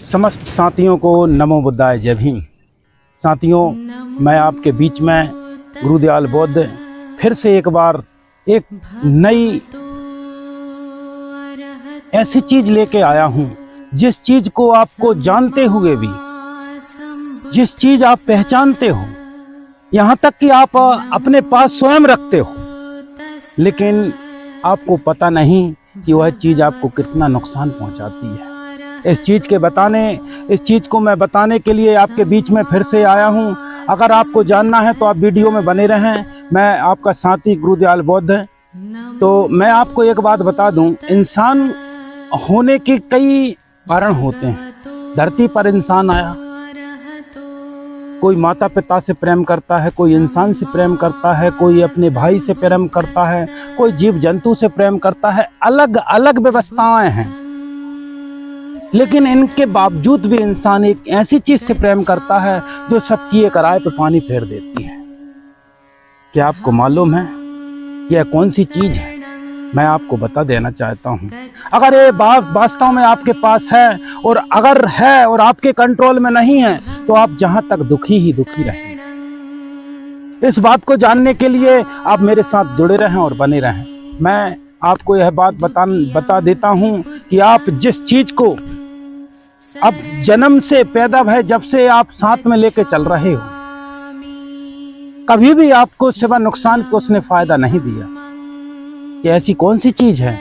समस्त साथियों को नमो बुद्धाय जय भीम। साथियों, मैं आपके बीच में गुरुदयाल बौद्ध फिर से एक बार एक नई ऐसी चीज लेके आया हूँ जिस चीज को आपको जानते हुए भी, जिस चीज आप पहचानते हो, यहाँ तक कि आप अपने पास स्वयं रखते हो, लेकिन आपको पता नहीं कि वह चीज आपको कितना नुकसान पहुंचाती है। इस चीज को मैं बताने के लिए आपके बीच में फिर से आया हूं। अगर आपको जानना है तो आप वीडियो में बने रहें। मैं आपका साथी गुरुदयाल बौद्ध है। तो मैं आपको एक बात बता दूं, इंसान होने के कई कारण होते हैं। धरती पर इंसान आया, कोई माता पिता से प्रेम करता है, कोई इंसान से प्रेम करता है, कोई अपने भाई से प्रेम करता है, कोई जीव जंतु से प्रेम करता है। अलग अलग व्यवस्थाएं हैं, लेकिन इनके बावजूद भी इंसान एक ऐसी चीज से प्रेम करता है जो सबकी एक राय पे पानी फेर देती है। क्या आपको मालूम है यह कौन सी चीज है? मैं आपको बता देना चाहता हूँ। अगर ये बात वास्तव में आपके पास है, और अगर है और आपके कंट्रोल में नहीं है, तो आप जहां तक दुखी ही दुखी रहें। इस बात को जानने के लिए आप मेरे साथ जुड़े रहें और बने रहें। मैं आपको यह बात बता देता हूं कि आप जिस चीज को अब जन्म से पैदा भय जब से आप साथ में लेके चल रहे हो, कभी भी आपको सिवा नुकसान को उसने फायदा नहीं दिया। कि ऐसी कौन सी चीज है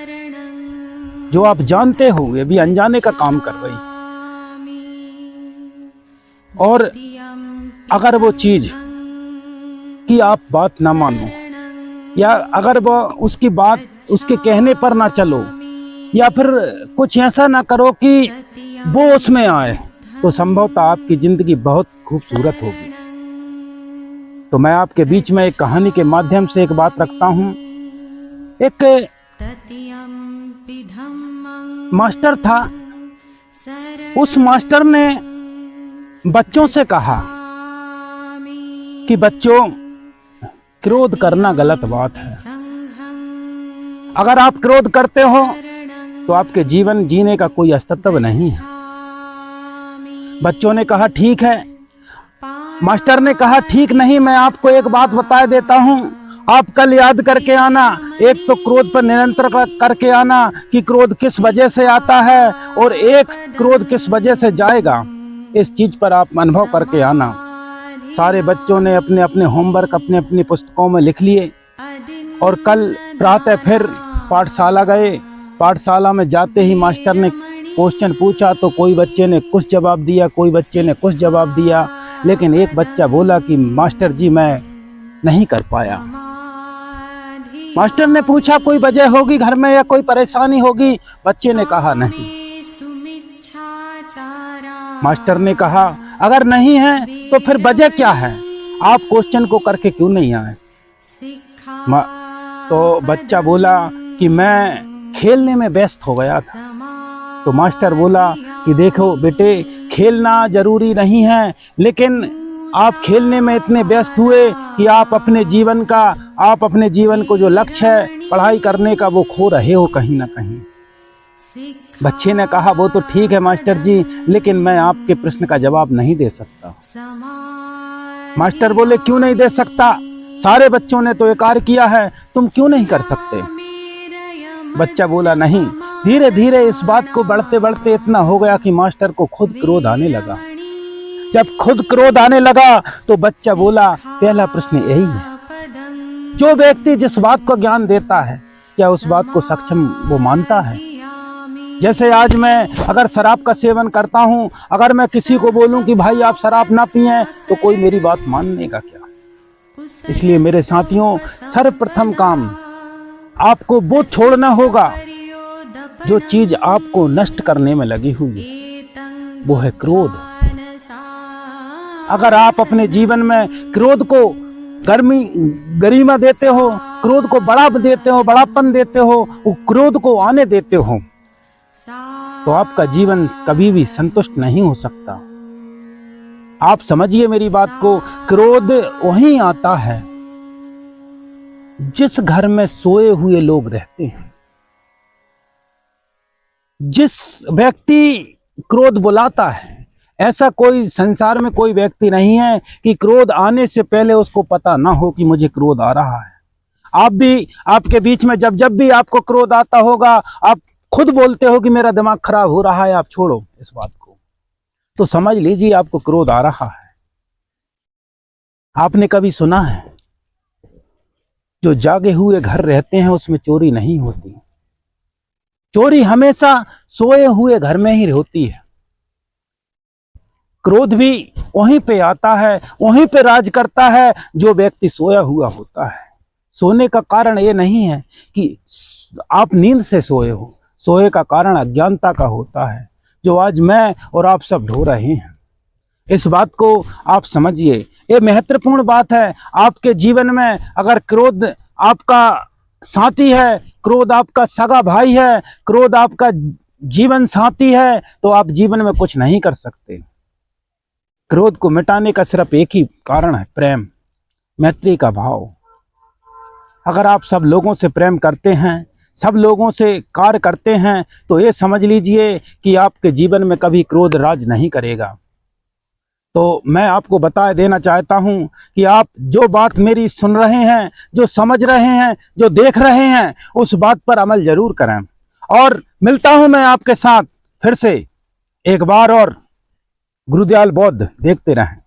जो आप जानते हो ये भी अनजाने का काम कर रही, और अगर वो चीज की आप बात ना मानो, या अगर वो उसकी बात उसके कहने पर ना चलो, या फिर कुछ ऐसा ना करो कि वो उसमें आए, तो संभवतः आपकी जिंदगी बहुत खूबसूरत होगी। तो मैं आपके बीच में एक कहानी के माध्यम से एक बात रखता हूं। एक मास्टर था। उस मास्टर ने बच्चों से कहा कि बच्चों, क्रोध करना गलत बात है। अगर आप क्रोध करते हो तो आपके जीवन जीने का कोई अस्तित्व नहीं है। बच्चों ने कहा ठीक है। मास्टर ने कहा ठीक नहीं, मैं आपको एक बात बता देता हूं, आप कल याद करके आना। एक तो क्रोध पर नियंत्रण करके आना कि क्रोध किस वजह से आता है, और एक क्रोध किस वजह से जाएगा, इस चीज पर आप अनुभव करके आना। सारे बच्चों ने अपने अपने होमवर्क अपने अपनी पुस्तकों में लिख लिए, और कल प्रातः फिर पाठशाला गए। पाठशाला में जाते ही मास्टर ने क्वेश्चन पूछा, तो कोई बच्चे ने कुछ जवाब दिया, कोई बच्चे ने कुछ जवाब दिया, लेकिन एक बच्चा बोला कि मास्टर जी मैं नहीं कर पाया। मास्टर ने पूछा कोई वजह होगी घर में या कोई परेशानी होगी? बच्चे ने कहा नहीं। मास्टर ने कहा अगर नहीं है तो फिर वजह क्या है, आप क्वेश्चन को करके क्यों नहीं आए? तो बच्चा बोला कि मैं खेलने में व्यस्त हो गया था। तो मास्टर बोला कि देखो बेटे, खेलना जरूरी नहीं है, लेकिन आप खेलने में इतने व्यस्त हुए कि आप अपने जीवन को जो लक्ष्य है पढ़ाई करने का, वो खो रहे हो कहीं ना कहीं। बच्चे ने कहा वो तो ठीक है मास्टर जी, लेकिन मैं आपके प्रश्न का जवाब नहीं दे सकता। मास्टर बोले क्यों नहीं दे सकता? सारे बच्चों ने तो ये कार्य किया है, तुम क्यों नहीं कर सकते? बच्चा बोला नहीं। धीरे धीरे इस बात को बढ़ते बढ़ते इतना हो गया कि मास्टर को खुद क्रोध आने लगा। जब खुद क्रोध आने लगा तो बच्चा बोला पहला प्रश्न यही है, जो व्यक्ति जिस बात को ज्ञान देता है क्या उस बात को सक्षम वो मानता है? जैसे आज मैं अगर शराब का सेवन करता हूं, अगर मैं किसी को बोलूं कि भाई आप शराब ना पिएं, तो कोई मेरी बात मानने का क्या? इसलिए मेरे साथियों, सर्वप्रथम काम आपको वो छोड़ना होगा जो चीज आपको नष्ट करने में लगी हुई है, वो है क्रोध। अगर आप अपने जीवन में क्रोध को गरिमा देते हो, क्रोध को बड़ापन देते हो, वो क्रोध को आने देते हो, तो आपका जीवन कभी भी संतुष्ट नहीं हो सकता। आप समझिए मेरी बात को, क्रोध वहीं आता है जिस घर में सोए हुए लोग रहते हैं। जिस व्यक्ति क्रोध बुलाता है। ऐसा कोई संसार में कोई व्यक्ति नहीं है कि क्रोध आने से पहले उसको पता ना हो कि मुझे क्रोध आ रहा है। आप भी, आपके बीच में जब जब भी आपको क्रोध आता होगा, आप खुद बोलते हो कि मेरा दिमाग खराब हो रहा है, आप छोड़ो इस बात को, तो समझ लीजिए आपको क्रोध आ रहा है। आपने कभी सुना है, जो जागे हुए घर रहते हैं उसमें चोरी नहीं होती। चोरी हमेशा सोए हुए घर में ही होती है। क्रोध भी वहीं पे आता है, वहीं पे राज करता है जो व्यक्ति सोया हुआ होता है। सोने का कारण ये नहीं है कि आप नींद से सोए हो, सोए का कारण अज्ञानता का होता है, जो आज मैं और आप सब ढो रहे हैं। इस बात को आप समझिए, ये महत्वपूर्ण बात है। आपके जीवन में अगर क्रोध आपका साथी है, क्रोध आपका सगा भाई है, क्रोध आपका जीवन साथी है, तो आप जीवन में कुछ नहीं कर सकते। क्रोध को मिटाने का सिर्फ एक ही कारण है, प्रेम, मैत्री का भाव। अगर आप सब लोगों से प्रेम करते हैं, सब लोगों से कार्य करते हैं, तो ये समझ लीजिए कि आपके जीवन में कभी क्रोध राज नहीं करेगा। तो मैं आपको बता देना चाहता हूं कि आप जो बात मेरी सुन रहे हैं, जो समझ रहे हैं, जो देख रहे हैं, उस बात पर अमल जरूर करें। और मिलता हूं मैं आपके साथ फिर से एक बार और। गुरुदयाल बौद्ध देखते रहें।